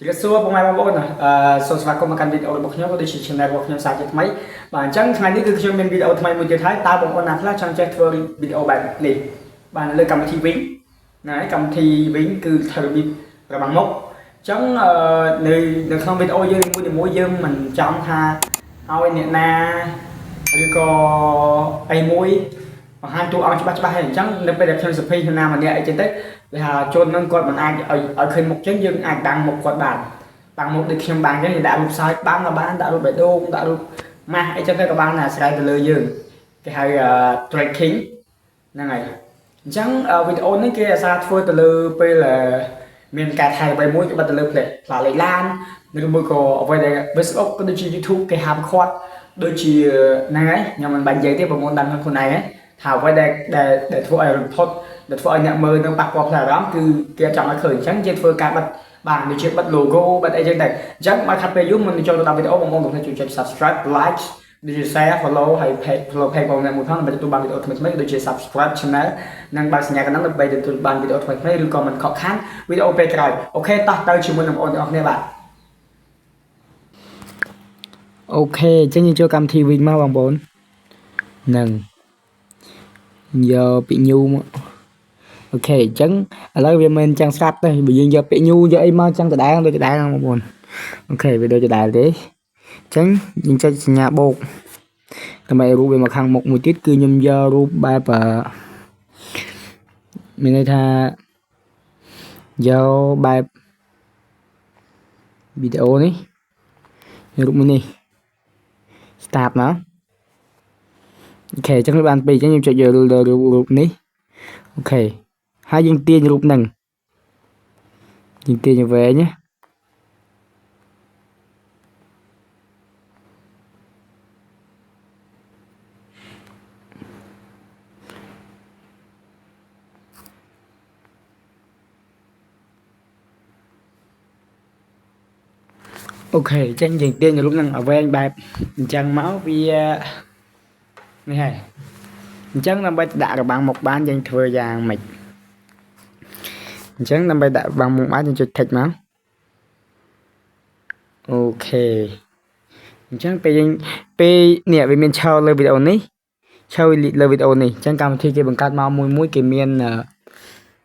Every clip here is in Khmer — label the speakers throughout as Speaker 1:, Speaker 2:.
Speaker 1: ជម្រាបសួរបងប្អូនសូមស្វាគមន៍មកកាន់វីដេអូរបស់ខ្ញុំក៏ដូចជា channel របស់ខ្ញុំសាជាថ្មីបាទអញ្ចឹងថ្ងៃនេះគឺខ្ញុំមានវីដេអូថ្មីមួយទៀតហើយតើបងប្អូនណាខ្លះចង់ចេះធ្វើវីដេអូបែបនេះបាទលើកម្មវិធីវិញណាកម្មវិធីវិញគឺធ្វើរបៀបរបស់មុខអញ្ចឹងនៅក្នុងវីដេអូយើងមួយយើងមិនចង់ថាឲ្យអ្នកណាឬក៏អីមួយបង្ហាញតួអង្គច្បាស់ហើយអញ្ចឹងនៅពេលដែលខ្ញុំសភីនរណាម្នាក់អីចឹងទៅវាថាជននឹងគាត់មិនអាចឲ្យឃើញមុខចឹងយើងអាចដាំងមុខគាត់បានបាំងមុខដូចខ្ញុំបានចឹងដាក់រូបសើចបាំងក៏បានដាក់រូបបេះដូងដាក់រូបម៉ាស់អីចឹងទៅក៏បានអាស្រ័យទៅលើយើងគេហៅ tracking ហ្នឹងហើយអញ្ចឹងវីដេអូនេះគេអាសាធ្វើទៅលើពេលមានការថែអ្វីមួយគេបិទទៅលើផ្លាកលេខឡានឬមួយក៏អ្វីដែល Facebook ក៏ដូចជា YouTube គេហាមឃាត់ដូចជាហ្នឹងហើយខ្ញុំមិនបាញ់និយាយទេប្រមូលដឹងខ្លួនឯងថាអ្វីដែលធ្វើឲ្យ report ដែលធ្វើឲ្យអ្នកមើលនឹងប៉ះពាល់ផ្លូវអារម្មណ៍គឺគេចង់ឲ្យឃើញអញ្ចឹងគេធ្វើការបិទបាទដូចជាបិទ logo បិទអីចឹងទៅអញ្ចឹងបើខាត់ពេលយូរមុននឹងចូលទៅដល់វីដេអូបងប្អូនកុំភ្លេចជួយចុច subscribe like ដូចជា share follow ហើយ follow page បងប្អូនមួយផងដើម្បីទទួលបានវីដេអូថ្មីៗដូចជា subscribe channel និងបើកសញ្ញាកណ្ដឹងដើម្បីទទួលបានវីដេអូថ្មីៗឬក៏មិនខកខានវីដេអូពេលក្រោយអូខេតោះទៅជាមួយនឹងបងប្អូនទាំងអស់គ្នាបាទអូខេអញ្ចឹងយើងចូលកម្មវិធីវិញមកបងប្អូននឹងយកពីញូមកអូខេអញ្ចឹងឥឡូវវាមិនចឹងស្រាប់ទេបើយើងយកពាក្យញូយកអីមកចឹងដដែលដូចដដែលបងប្អូនអូខេវាដូចដដែលទេអញ្ចឹងយើងចុចសញ្ញាបូកដើម្បីរូបវាមកខាងមុខមួយទៀតគឺខ្ញុំយករូបបែបមានន័យថាយកបែបវីដេអូនេះរូបមួយនេះ start មកអូខេអញ្ចឹងបានពីរអញ្ចឹងខ្ញុំចុចយករូបនេះអូខេហើយយើងទាញរូបហ្នឹងយើងទាញវែងណាអូខេអញ្ចឹងយើងទាញរូបហ្នឹងឲ្យវែងបែបអញ្ចឹងមកវានេះហើយអញ្ចឹងដើម្បីដាក់របាំងមុខបានយើងធ្វើយ៉ាងម៉េចអញ្ចឹងដើម្បីដាក់របាំងមុខបានយើងចុច text មកអូខេអញ្ចឹងពេលនេះវាមានឆោលើវីដេអូនេះឆោលើវីដេអូនេះអញ្ចឹងកម្មវិធីគេបង្កើតមកមួយគេមាន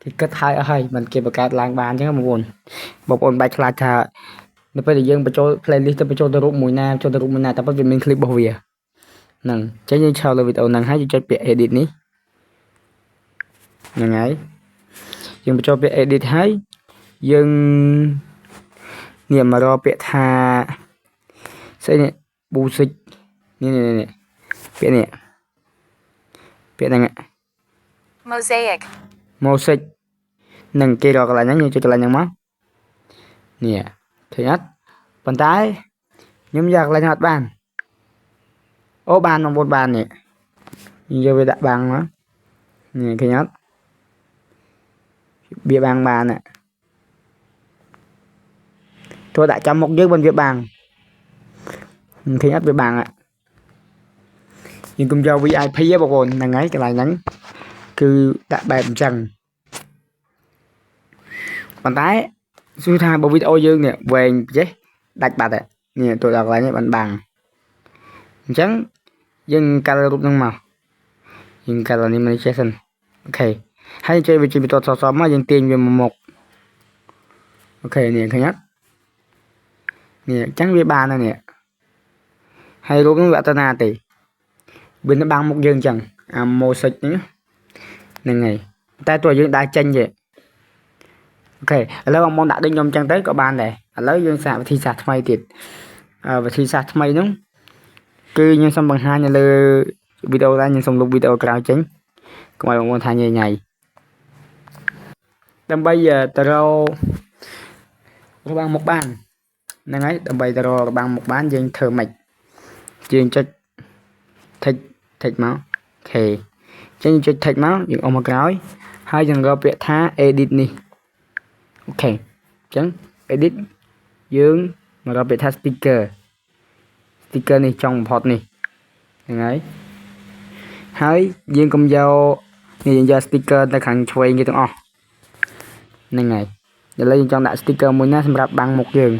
Speaker 1: គេគិតហើយមិនគេបង្កើតឡើងបានអញ្ចឹងបងប្អូនបាច់ខ្លាចថានៅពេលដែលយើងបញ្ចូល playlist ទៅបញ្ចូលទៅរូបមួយណាតែប៉ុតវាមាន clip របស់វាហ្នឹងអញ្ចឹងយើងឆោលើវីដេអូហ្នឹងហើយយើងចុចពាក្យ edit នេះហ្នឹងហើយយើងបញ្ចូលពាក្យ edit ហើយយើងនេះមករកពាក្យថាស្អីនេះ music នេះពាក្យហ្នឹង mosaic នឹងគេរកកន្លែងហ្នឹងយើងចុចកន្លែងហ្នឹងមកនេះឃើញអត់ប៉ុន្តែខ្ញុំយកកន្លែងអត់បានអូបានបងប្អូនបាននេះយកវាដាក់បាំងមកនេះឃើញអត់វាបាំងបានទោះដាក់ចំមុខយើងមិនវាបាំងឃើញអត់វាបាំងយើងកុំយក VIP ទេបងប្អូនហ្នឹងហើយកន្លែងហ្នឹងគឺដាក់បែបអញ្ចឹងប៉ុន្តែសួរថាបើវីដេអូយើងនេះវែងចេះដាច់បាត់នេះទោះដល់កន្លែងនេះបានបាំងអញ្ចឹងយើងកាល់រូបហ្នឹងមកយើងកាល់ animation អូខេហើយចុចវាជាបន្ទាត់សសមកយើងទាញវាមកមុខអូខេនេះឃើញអត់នេះអញ្ចឹងវាបានហើយនេះហើយរូបហ្នឹងវាអត់ទៅណាទេវានៅបាំងមុខយើងអញ្ចឹងអា mosaic ហ្នឹងហើយតែតើយើងដើរចេញទេអូខេឥឡូវបងប្អូនដាក់ដូចខ្ញុំអញ្ចឹងទៅក៏បានដែរឥឡូវយើងសាកវិធីសាស្ត្រថ្មីទៀតវិធីសាស្ត្រថ្មីហ្នឹងគឺខ្ញុំសូមបង្ហាញនៅលើវីដេអូដែរខ្ញុំសូមលុបវីដេអូក្រោយចេញកុំឲ្យបងប្អូនថាញ៉ៃដើម្បីទៅរកបាំងមុខបានហ្នឹងហើយដើម្បីទៅរកបាំងមុខបានយើងធ្វើម៉េចយើងចុច text មកអូខេអញ្ចឹងចុច text មកយើងអស់មកក្រោយហើយយើងរកពាក្យថា edit នេះអូខេអញ្ចឹង edit យើងមករកពាក្យថា sticker នេះចុងបំផុតនេះហ្នឹងហើយយើងកុំយកនេះយើងយក sticker ទៅខាងឆ្វេងគេទាំងអស់ហ្នឹងហើយ ឥឡូវយើងចង់ដាក់ sticker មួយណាសម្រាប់បាំងមុខយើង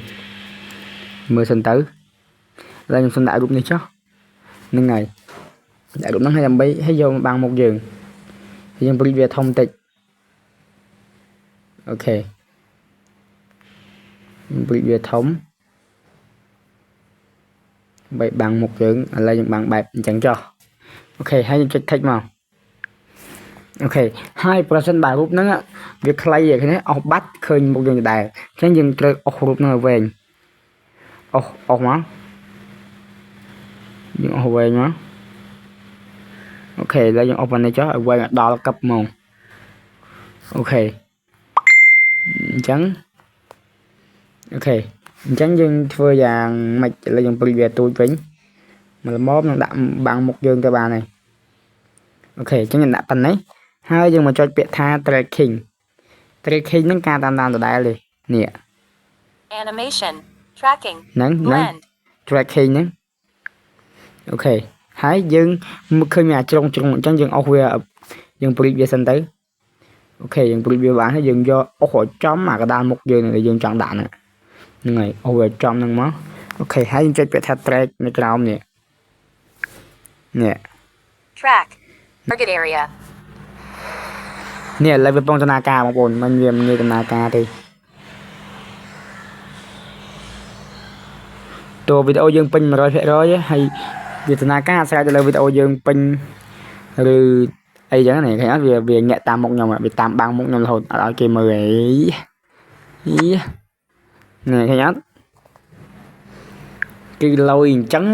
Speaker 1: មើលសិនទៅឥឡូវខ្ញុំសុំដាក់រូបនេះចុះហ្នឹងហើយដាក់រូបហ្នឹងឲ្យដើម្បីឲ្យយកមកបាំងមុខយើងព្រីកវាធំតិចអូខេព្រីកវាធំបីបាំងមុខយើងឥឡូវយើងបាំងបែបអញ្ចឹងចុះអូខេហើយយើងចុច text មកអូខេហើយប្រសិនបើរូបហ្នឹងវាខ្លីឯនេះអស់បាត់ឃើញមុខយើងដដែលអញ្ចឹងយើងត្រូវអស់រូបហ្នឹងឲ្យវែងអស់មកយើងអស់វែងមកអូខេឥឡូវយើងអស់ប៉ុណ្ណេះចុះឲ្យវែងដល់កឹបមកអូខេអញ្ចឹងអូខេអញ្ចឹងយើងធ្វើយ៉ាងម៉េចឥឡូវយើងព្រីកវាទូចវិញមកល្មមនឹងដាក់បាំងមុខយើងទៅបានហើយអូខេអញ្ចឹងយើងដាក់ប៉ុណ្ណេះហើយយើងមកចុចពាក្យថា tracking ហ្នឹងការតាមដានដដែលទេនេះ
Speaker 2: animation tracking
Speaker 1: ហ្នឹង tracking ហ្នឹងអូខេហើយយើងឃើញមានជ្រុងអញ្ចឹងយើងអស់វាយើងព្រីកវាសិនទៅអូខេយើងព្រីកវាបានហើយយើងយកអស់ឲ្យចំអាកណ្ដាលមុខយើងដែលយើងចង់ដាក់ហ្នឹងហើយអស់វាចំហ្នឹងមកអូខេហើយយើងចុចពាក្យថា track នៅក្រោមនេះ
Speaker 2: track target area
Speaker 1: នេះឥឡូវវាពងដំណើរការបងប្អូនមិនវាមានដំណើរការទេតើវីដេអូយើងពេញ 100% ហើយវាដំណើរការអាស្រ័យទៅលើវីដេអូយើងពេញឬអីចឹងនេះឃើញអត់វាញាក់តាមមុខខ្ញុំវាតាមបាំងមុខខ្ញុំរហូតអត់ឲ្យគេមើលអីនេះឃើញអត់គឺលយអញ្ចឹង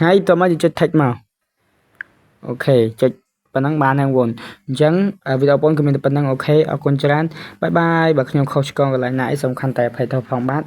Speaker 1: ហើយតោះមកចុច text មកអូខេចុចប៉ុណ្ណឹងបានហើយបងប្អូនអញ្ចឹងវីដេអូបងប្អូនគឺមានតែប៉ុណ្ណឹងអូខេអរគុណច្រើនបាយបាយបើខ្ញុំខុសឆ្គងកន្លែងណាអីសូមខន្តីអភ័យទោសផងបាទ